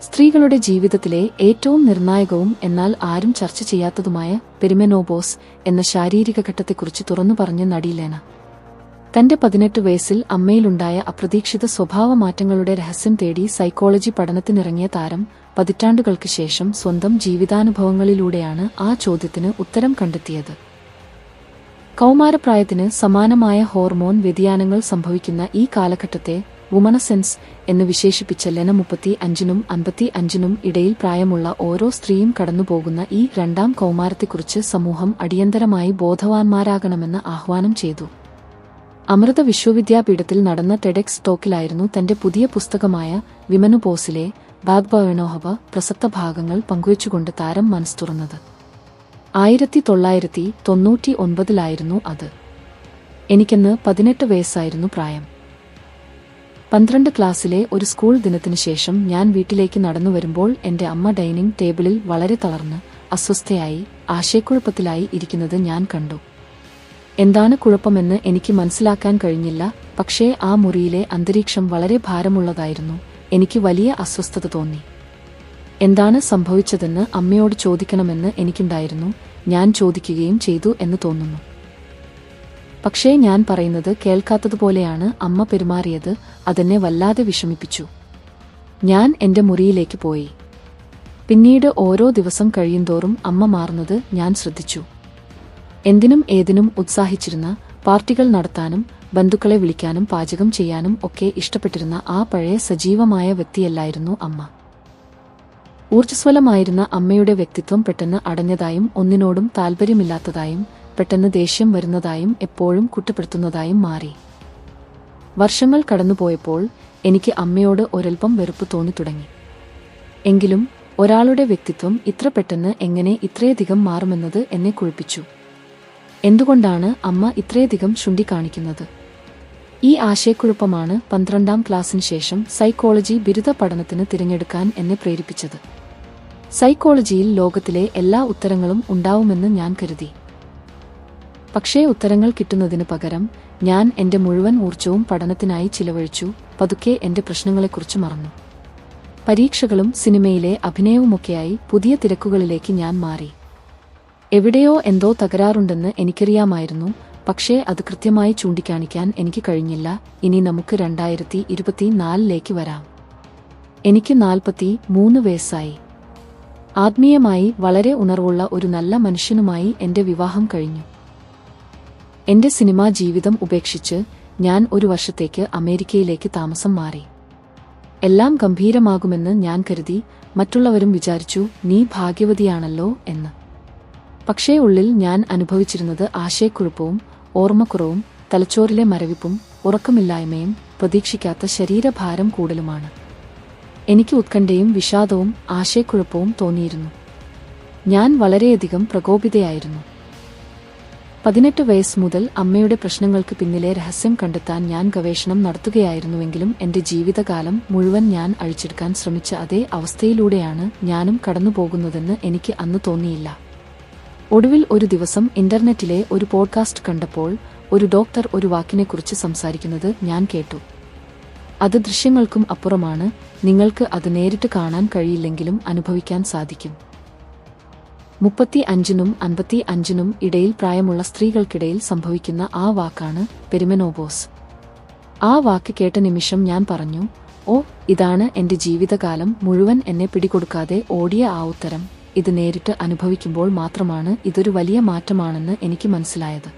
സ്ത്രീകളുടെ ജീവിതത്തിലെ ഏറ്റവും നിർണായകവും എന്നാൽ ആരും ചർച്ച ചെയ്യാത്തതുമായ പെരിമെനോപോസ് എന്ന ശാരീരിക ഘട്ടത്തെക്കുറിച്ച് തുറന്നു പറഞ്ഞ നടി ലെന. തന്റെ 18 വയസ്സിൽ അമ്മയിലുണ്ടായ അപ്രതീക്ഷിത സ്വഭാവമാറ്റങ്ങളുടെ രഹസ്യം തേടി സൈക്കോളജി പഠനത്തിനിറങ്ങിയ താരം പതിറ്റാണ്ടുകൾക്ക് ശേഷം സ്വന്തം ജീവിതാനുഭവങ്ങളിലൂടെയാണ് ആ ചോദ്യത്തിന് ഉത്തരം കണ്ടെത്തിയത്. കൗമാരപ്രായത്തിന് സമാനമായ ഹോർമോൺ വ്യതിയാനങ്ങൾ സംഭവിക്കുന്ന ഈ കാലഘട്ടത്തെ വുമണസെൻസ് എന്ന് വിശേഷിപ്പിച്ച ലെന 35നും 55നും ഇടയിൽ പ്രായമുള്ള ഓരോ സ്ത്രീയും കടന്നുപോകുന്ന ഈ രണ്ടാം കൗമാരത്തെക്കുറിച്ച് സമൂഹം അടിയന്തരമായി ബോധവാന്മാരാകണമെന്ന് ആഹ്വാനം ചെയ്തു. അമൃത വിശ്വവിദ്യാപീഠത്തിൽ നടന്ന ടെഡെക്സ് ടോക്കിലായിരുന്നു തന്റെ പുതിയ പുസ്തകമായ വിമെനോപോസിലെ ബാഗ്ബവനോഹവ പ്രസക്ത ഭാഗങ്ങൾ പങ്കുവച്ചുകൊണ്ട് താരം മനസ്സ് തുറന്നത്. 1999-ലായിരുന്നു അത്. എനിക്കന്ന് 18 വയസ്സായിരുന്നു പ്രായം. 12 ക്ലാസ്സിലെ ഒരു സ്കൂൾ ദിനത്തിനു ശേഷം ഞാൻ വീട്ടിലേക്ക് നടന്നു വരുമ്പോൾ എന്റെ അമ്മ ഡൈനിങ് ടേബിളിൽ വളരെ തളർന്ന് അസ്വസ്ഥയായി ആശയക്കുഴപ്പത്തിലായി ഇരിക്കുന്നത് ഞാൻ കണ്ടു. എന്താണ് കുഴപ്പമെന്ന് എനിക്ക് മനസ്സിലാക്കാൻ കഴിഞ്ഞില്ല. പക്ഷേ ആ മുറിയിലെ അന്തരീക്ഷം വളരെ ഭാരമുള്ളതായിരുന്നു. എനിക്ക് വലിയ അസ്വസ്ഥത തോന്നി. എന്താണ് സംഭവിച്ചതെന്ന് അമ്മയോട് ചോദിക്കണമെന്ന് എനിക്കുണ്ടായിരുന്നു. ഞാൻ ചോദിക്കുകയും ചെയ്തു എന്ന് തോന്നുന്നു. പക്ഷേ ഞാൻ പറയുന്നത് കേൾക്കാത്തതുപോലെയാണ് അമ്മ പെരുമാറിയത്. അതെന്നെ വല്ലാതെ വിഷമിപ്പിച്ചു. ഞാൻ എന്റെ മുറിയിലേക്ക് പോയി. പിന്നീട് ഓരോ ദിവസം കഴിയുന്തോറും അമ്മ മാറുന്നത് ഞാൻ ശ്രദ്ധിച്ചു. എന്തിനും ഏതിനും ഉത്സാഹിച്ചിരുന്ന, പാർട്ടികൾ നടത്താനും ബന്ധുക്കളെ വിളിക്കാനും പാചകം ചെയ്യാനും ഒക്കെ ഇഷ്ടപ്പെട്ടിരുന്ന ആ പഴയ സജീവമായ വ്യക്തിയല്ലായിരുന്നു അമ്മ. ഊർജ്ജസ്വലമായിരുന്ന അമ്മയുടെ വ്യക്തിത്വം പെട്ടെന്ന് അടഞ്ഞതായും ഒന്നിനോടും താൽപര്യമില്ലാത്തതായും പെട്ടെന്ന് ദേഷ്യം വരുന്നതായും എപ്പോഴും കുറ്റപ്പെടുത്തുന്നതായും മാറി. വർഷങ്ങൾ കടന്നുപോയപ്പോൾ എനിക്ക് അമ്മയോട് ഒരൽപ്പം വെറുപ്പ് തോന്നിത്തുടങ്ങി. എങ്കിലും ഒരാളുടെ വ്യക്തിത്വം ഇത്ര പെട്ടെന്ന് എങ്ങനെ ഇത്രയധികം മാറുമെന്നത് എന്നെ കുഴപ്പിച്ചു. എന്തുകൊണ്ടാണ് അമ്മ ഇത്രയധികം ശുണ്ഠി കാണിക്കുന്നത്? ഈ ആശയക്കുഴപ്പമാണ് 12ാം ക്ലാസ്സിന് ശേഷം സൈക്കോളജി ബിരുദ പഠനത്തിന് തിരഞ്ഞെടുക്കാൻ എന്നെ പ്രേരിപ്പിച്ചത്. സൈക്കോളജിയിൽ ലോകത്തിലെ എല്ലാ ഉത്തരങ്ങളും ഉണ്ടാവുമെന്ന് ഞാൻ കരുതി. പക്ഷേ ഉത്തരങ്ങൾ കിട്ടുന്നതിന് പകരം ഞാൻ എന്റെ മുഴുവൻ ഊർജ്ജവും പഠനത്തിനായി ചിലവഴിച്ചു. പതുക്കെ എന്റെ പ്രശ്നങ്ങളെക്കുറിച്ച് മറന്നു. പരീക്ഷകളും സിനിമയിലെ അഭിനയവുമൊക്കെയായി പുതിയ തിരക്കുകളിലേക്ക് ഞാൻ മാറി. എവിടെയോ എന്തോ തകരാറുണ്ടെന്ന് എനിക്കറിയാമായിരുന്നു. പക്ഷേ അത് കൃത്യമായി ചൂണ്ടിക്കാണിക്കാൻ എനിക്ക് കഴിഞ്ഞില്ല. ഇനി നമുക്ക് 2024ലേക്ക് വരാം. എനിക്ക് 43 വയസ്സായി. ആത്മീയമായി വളരെ ഉണർവുള്ള ഒരു നല്ല മനുഷ്യനുമായി എന്റെ വിവാഹം കഴിഞ്ഞു. എന്റെ സിനിമാ ജീവിതം ഉപേക്ഷിച്ച് ഞാൻ ഒരു വർഷത്തേക്ക് അമേരിക്കയിലേക്ക് താമസം മാറി. എല്ലാം ഗംഭീരമാകുമെന്ന് ഞാൻ കരുതി. മറ്റുള്ളവരും വിചാരിച്ചു, നീ ഭാഗ്യവതിയാണല്ലോ എന്ന്. പക്ഷേ ഉള്ളിൽ ഞാൻ അനുഭവിച്ചിരുന്നത് ആശയക്കുഴപ്പവും ഓർമ്മക്കുറവും തലച്ചോറിലെ മരവിപ്പും ഉറക്കമില്ലായ്മയും പ്രതീക്ഷിക്കാത്ത ശരീരഭാരം കൂടലുമാണ്. എനിക്ക് ഉത്കണ്ഠയും വിഷാദവും ആശയക്കുഴപ്പവും തോന്നിയിരുന്നു. ഞാൻ വളരെയധികം പ്രകോപിതയായിരുന്നു. 18 വയസ്സ് മുതൽ അമ്മയുടെ പ്രശ്നങ്ങൾക്ക് പിന്നിലെ രഹസ്യം കണ്ടെത്താൻ ഞാൻ ഗവേഷണം നടത്തുകയായിരുന്നുവെങ്കിലും എന്റെ ജീവിതകാലം മുഴുവൻ ഞാൻ അഴിച്ചെടുക്കാൻ ശ്രമിച്ച അതേ അവസ്ഥയിലൂടെയാണ് ഞാനും കടന്നുപോകുന്നതെന്ന് എനിക്ക് അന്ന് തോന്നിയില്ല. ഒടുവിൽ ഒരു ദിവസം ഇന്റർനെറ്റിലെ ഒരു പോഡ്കാസ്റ്റ് കണ്ടപ്പോൾ ഒരു ഡോക്ടർ ഒരു വാക്കിനെക്കുറിച്ച് സംസാരിക്കുന്നത് ഞാൻ കേട്ടു. അത് ദൃശ്യങ്ങൾക്കും അപ്പുറമാണ്. നിങ്ങൾക്ക് അത് നേരിട്ട് കാണാൻ കഴിയില്ലെങ്കിലും അനുഭവിക്കാൻ സാധിക്കും. 35നും 55നും ഇടയിൽ പ്രായമുള്ള സ്ത്രീകൾക്കിടയിൽ സംഭവിക്കുന്ന ആ വാക്കാണ് പെരിമെനോപോസ്. ആ വാക്ക് കേട്ട നിമിഷം ഞാൻ പറഞ്ഞു, ഓ, ഇതാണ് എന്റെ ജീവിതകാലം മുഴുവൻ എന്നെ പിടികൊടുക്കാതെ ഓടിയ ആ ഉത്തരം. ഇത് നേരിട്ട് അനുഭവിക്കുമ്പോൾ മാത്രമാണ് ഇതൊരു വലിയ മാറ്റമാണെന്ന് എനിക്ക് മനസ്സിലായത്.